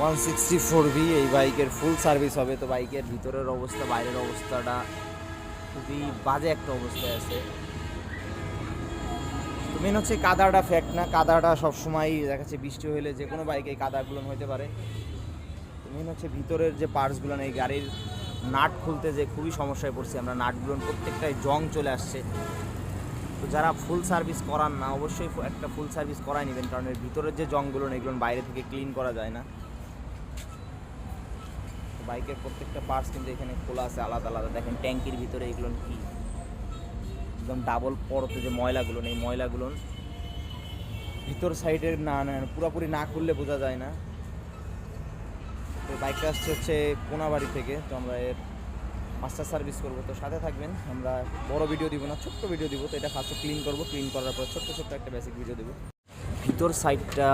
164V এই বাইকের ফুল service হবে। তো বাইকের ভিতরের অবস্থা বাইরের অবস্থাটা খুবই বাজে একটা অবস্থায় আছে। তো মেন হচ্ছে কাদাটা ফ্যাক্ট না, কাদাটা সবসময় দেখা যাচ্ছে বৃষ্টি হলে যে কোনো বাইকে কাদাগুলো হতে পারে। তো মেন হচ্ছে ভিতরের যে পার্টসগুলো এই গাড়ির নাট খুলতে যে খুবই সমস্যায় পড়ছি আমরা। নাটগুলো প্রত্যেকটাই জং চলে আসছে। তো যারা ফুল সার্ভিস করান না অবশ্যই একটা ফুল সার্ভিস করাই নেবেন, কারণ এর ভিতরের যে জংগুলো এগুলো বাইরে থেকে ক্লিন করা যায় না। বাইকের প্রত্যেকটা পার্টস কিন্তু এখানে খোলা আছে আলাদা আলাদা। দেখেন ট্যাঙ্কির ভিতরে এগুলো কি একদম ডাবল পরতে যে ময়লাগুলো এই ময়লাগুলো ভিতর সাইডের না পুরোপুরি না খুললে বোঝা যায় না। তো বাইকটা আসছে হচ্ছে কোনাবাড়ি থেকে। তো আমরা এর মাস্টার সার্ভিস করবো, তো সাথে থাকবেন। আমরা বড় ভিডিও দিব না, ছোট্ট ভিডিও দিব। তো এটা ফার্স্টে ক্লিন করবো, ক্লিন করার পর ছোট্ট ছোট্ট একটা বেসিক ভিডিও দেবো। ভিতর সাইডটা